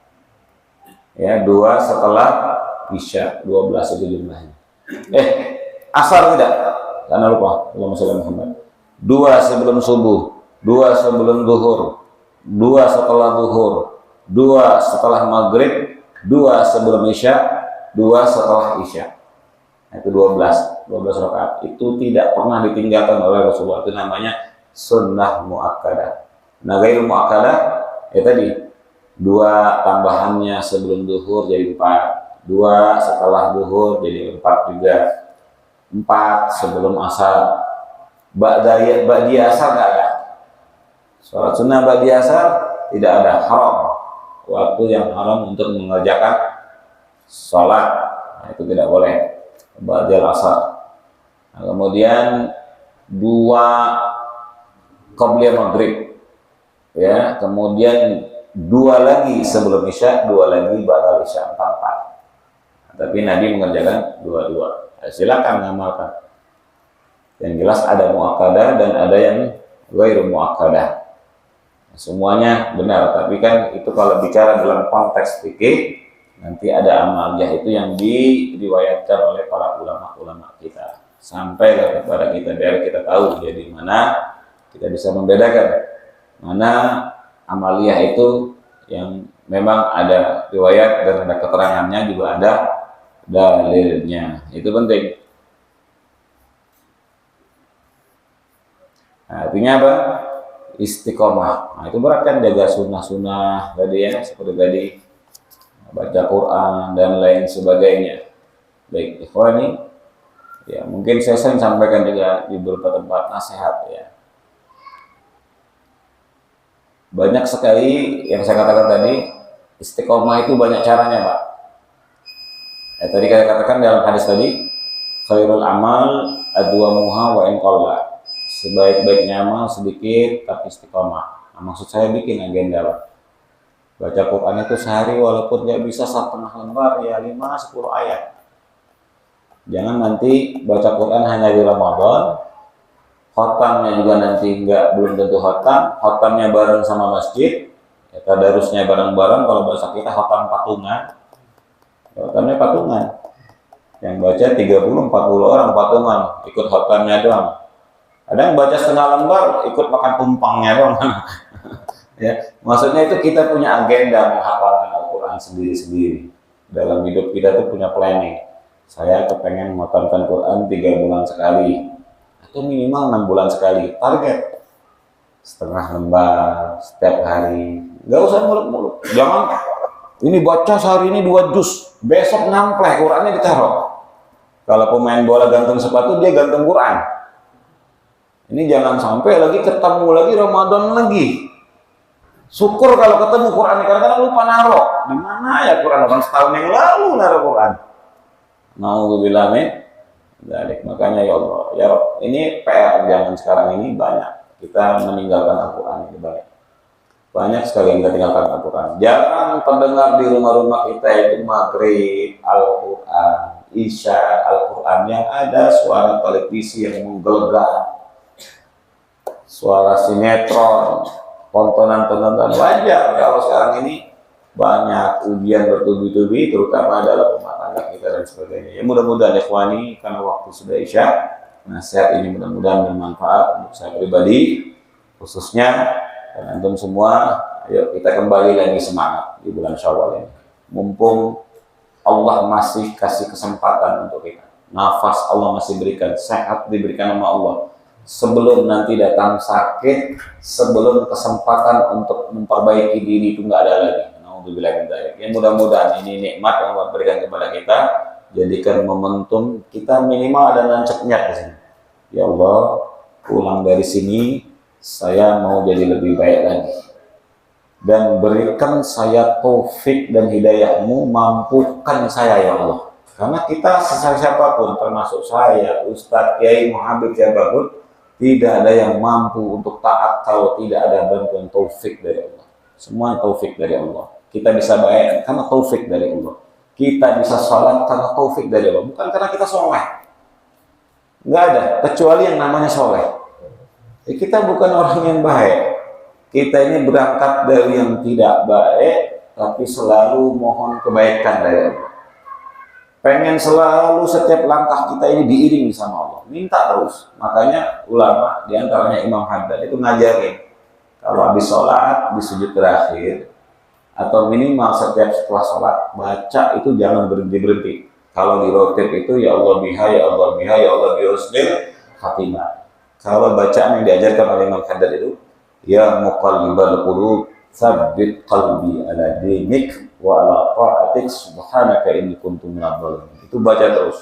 Ya, 2 setelah isya, 12 itu jumlahnya. Asar tidak? Karena lupa, Allahumma sholli Muhammad. 2 sebelum subuh, 2 sebelum duhur, 2 setelah duhur, 2 setelah maghrib, 2 sebelum isya, 2 setelah isya. Itu 12 rakaat. Itu tidak pernah ditinggalkan oleh Rasulullah. Itu namanya sunnah muakkadah. Nah, ghairu muakkadah tadi 2 tambahannya sebelum duhur jadi 4, 2 setelah duhur jadi 4 juga. 4 sebelum asar. Ba'di asar tidak ada. Salat sunnah ba'di asar tidak ada, haram. Waktu yang haram untuk mengerjakan salat, nah, itu tidak boleh. Ba'di asar. Nah, kemudian 2 qobliyah maghrib. Ya, kemudian 2 lagi sebelum isya, 2 lagi ba'da isya, 4. Nah, tapi Nabi mengerjakan 2. Silakan ngamalkan. Yang jelas ada muakkadah dan ada yang ghairu muakkadah. Semuanya benar, tapi kan itu kalau bicara dalam konteks fikih, nanti ada amaliyah itu yang diriwayatkan oleh para ulama-ulama kita sampai kepada kita biar kita tahu jadi mana kita bisa membedakan mana amaliyah itu yang memang ada riwayat dan ada keterangannya, juga ada dalilnya. Itu penting. Nah, artinya apa? istiqomah. Nah, itu berat kan, jaga sunnah-sunnah tadi ya, seperti tadi baca Quran dan lain sebagainya. Baik, ikhwani, ya mungkin saya sering sampaikan juga di beberapa tempat nasihat ya. Banyak sekali yang saya katakan tadi, istiqomah itu banyak caranya, Pak. Ya, tadi saya katakan dalam hadis tadi, khairul amal adwamuha wa in qalla. Sebaik-baiknya amal sedikit tapi istiqomah. Nah, maksud saya bikin agenda, Pak. Baca Quran itu sehari walaupun nggak bisa 1/2 lembar ya 5-10 ayat. Jangan nanti baca Quran hanya di Ramadan, khotamnya juga nanti belum tentu khotam, khotamnya bareng sama masjid, ya, tadarusnya bareng-bareng. Kalau bahasa kita khotam patungan, khotamnya patungan. Yang baca 30-40 orang patungan, ikut khotamnya doang. Ada yang baca setengah lembar, ikut makan tumpangnya doang. Ya, maksudnya itu kita punya agenda menghafalkan Al-Quran sendiri-sendiri. Dalam hidup kita tuh punya planning. Saya kepengen menghafalkan Quran 3 bulan sekali, atau minimal 6 bulan sekali. Target setengah lembar setiap hari. Gak usah muluk-muluk. Jangan ini baca sehari ini 2 juz, besok nampleh Qurannya ditaruh. Kalau pemain bola gantung sepatu, dia gantung Quran. Ini jangan sampai lagi ketemu lagi Ramadan lagi. Syukur kalau ketemu Quran, kadang-kadang lupa naruh. Di mana ya Quran? Orang setahun yang lalu naruh Quran. Nauzubillah min dzalik. Makanya ya Allah, ya Rabb, ini PR zaman sekarang ini banyak. Kita meninggalkan Al-Quran ini banyak. Banyak sekali yang kita tinggalkan Al-Quran. Jangan pendengar di rumah-rumah kita itu maghrib Al-Quran, isya Al-Quran, yang ada suara televisi yang menggelegar, suara sinetron, tontonan-tontonan. Wajar kalau sekarang ini banyak ujian bertubi-tubi, terutama dalam rumah tangga kita dan sebagainya. Ya mudah-mudahan ikhwani, karena waktu sudah isya, nasihat ini mudah-mudahan bermanfaat untuk saya pribadi, khususnya dan antum semua. Ayo kita kembali lagi semangat di bulan Syawal ini. Mumpung Allah masih kasih kesempatan untuk kita, nafas Allah masih berikan, sehat diberikan sama Allah. Sebelum nanti datang sakit, sebelum kesempatan untuk memperbaiki diri itu nggak ada lagi. Ya, mudah-mudahan ini nikmat yang Allah berikan kepada kita. Jadikan momentum kita minimal ada nancep niat di sini. Ya Allah, pulang dari sini saya mau jadi lebih baik lagi. Dan berikan saya taufik dan hidayahmu, mampukan saya ya Allah. Karena kita siapapun, termasuk saya, Ustadz, Kiai, Muhabib, siapapun, tidak ada yang mampu untuk taat kalau tidak ada bantuan taufik dari Allah. Semua taufik dari Allah. Kita bisa baik karena taufik dari Allah. Kita bisa sholat karena taufik dari Allah. Bukan karena kita soleh. Nggak ada, kecuali yang namanya soleh. Kita bukan orang yang baik. Kita ini berangkat dari yang tidak baik, tapi selalu mohon kebaikan dari Allah. Pengen selalu setiap langkah kita ini diiringi sama Allah. Minta terus. Makanya ulama, diantaranya Imam Haddad, itu ngajarin. Kalau habis sholat, di sujud terakhir, atau minimal setiap setelah sholat, baca itu jangan berhenti-berhenti. Kalau di rotib itu, ya Allah biha, ya Allah biha, ya Allah bihusnil khatimah. Kalau bacaan yang diajarkan oleh Imam Haddad itu, ya muqallibal qulub, tsabbit qalbi ala dinik wa ala ta'atik subhanaka inni kuntu minadh dhalimin. Itu baca terus.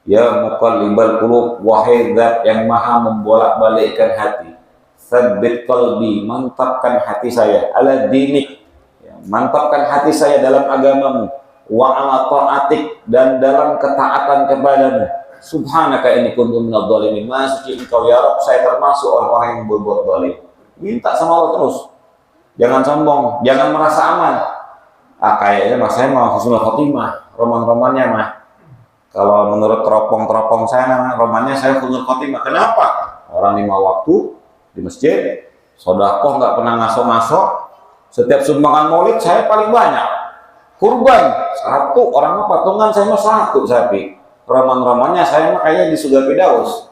Ya muqallibal qulub, wahai zat yang maha membolak-balikkan hati, tsabbit qalbi, mantapkan hati saya, ala dinik, mantapkan hati saya dalam agamamu, wa ala ta'atik, dan dalam ketaatan kepadamu, subhanaka inni kuntu minadh dhalimin. Maha suci engkau ya Rabb, saya termasuk orang-orang yang berbuat zalim. Minta sama Allah terus. Jangan sombong, jangan merasa aman. Kayaknya mas saya mau husnul khotimah, roman-romannya mah. Kalau menurut teropong-teropong saya, romannya saya husnul khotimah. Kenapa? Orang 5 waktu di masjid, sodakoh nggak pernah ngaso-ngaso. Setiap sumbangan maulid saya paling banyak. Kurban 1, orang patungan saya mah 1 sapi. Roman-romannya saya mah kayaknya di surga Firdaus.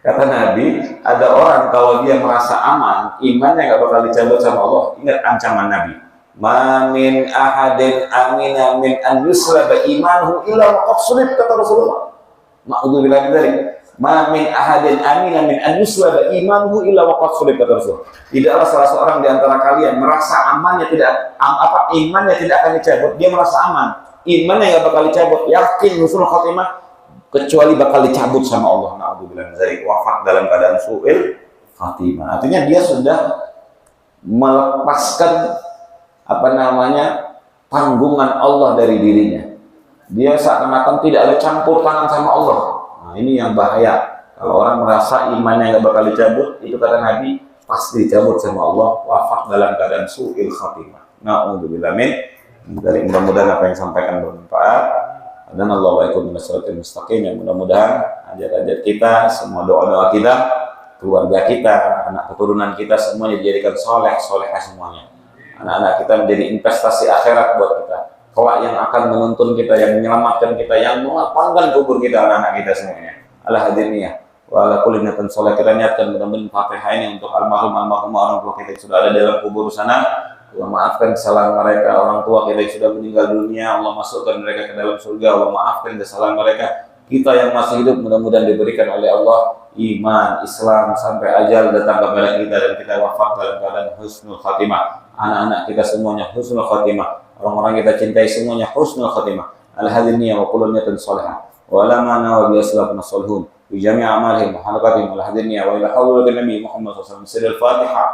Kata Nabi, ada orang kalau dia merasa aman, imannya nggak bakal dicabut sama Allah. Ingat ancaman Nabi. Ma min ahadin amina min an yuslaba imanuhu illa waqad sulib, kata Rasulullah. Na'udzubillah dzalik. Ma min ahadin amina min an yuslaba imanuhu illa waqad sulika rasul. Tidaklah salah seorang di antara kalian merasa amannya imannya tidak akan dicabut. Dia merasa aman, imannya enggak bakal dicabut, yakin husnul khotimah, kecuali bakal dicabut sama Allah. Na'udzubillah min dzalik, wafat dalam keadaan su'il khatimah. Artinya dia sudah melepaskan tanggungan Allah dari dirinya. Dia seakan-akan tidak ada campur tangan sama Allah. Nah, ini yang bahaya. Kalau orang merasa imannya nggak bakal dicabut, itu kata Nabi pasti dicabut sama Allah, wafat dalam keadaan su'il khatimah. Na'udzubillah min dzalik. Mudah-mudahan apa yang sampaikan bermanfaat. Dan Allah wa'alaikum minasiratul mustaqim, yang mudah-mudahan hajat-hajat kita, semua doa-doa kita, keluarga kita, anak keturunan kita semuanya dijadikan soleh-solehah semuanya. Anak-anak kita menjadi investasi akhirat buat kita. Kelak yang akan menuntun kita, yang menyelamatkan kita, yang melapangkan kubur kita, anak-anak kita semuanya. Ala hadirnya, wa ala kulli niyatin soleh. Kita niatkan mudah-mudahan Fatihah ini untuk almarhum orang tua kita yang sudah ada dalam kubur sana. Allah maafkan kesalahan mereka, orang tua kita yang sudah meninggal dunia, Allah masukkan mereka ke dalam surga. Allah maafkan kesalahan mereka. Kita yang masih hidup mudah-mudahan diberikan oleh Allah iman, Islam sampai ajal datang kepada kita dan kita wafat dalam keadaan husnul khatimah. Anak-anak kita semuanya husnul khatimah. Orang-orang kita cintai semuanya husnul khatimah. Al-hadiniyah wa kullu niyatin salihah. Wa la mana wa bi aslafna salihun. Bi jami' a'malihim wa halaqatihim al-hadiniyah wa ila hawla Nabi Muhammad sallallahu alaihi wasallam. Sirrul Fatihah.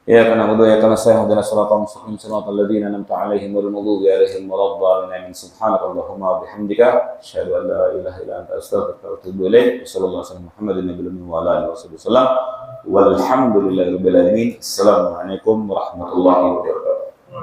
Ya kana mudu ya kana sayyidina sallallahu alaihi wasallam alladziina an'amta 'alaihim wal maghdubi 'alaihim waladdallin. Amin. Subhanakallahumma wa bihamdika asyhadu an la ilaha illa anta astaghfiruka wa atubu ilaik. Sallallahu alaihi wasallam Muhammadin nabiyil ummi wa ala alihi wasallam. Walhamdulillahirabbil alamin. Assalamualaikum warahmatullahi wabarakatuh.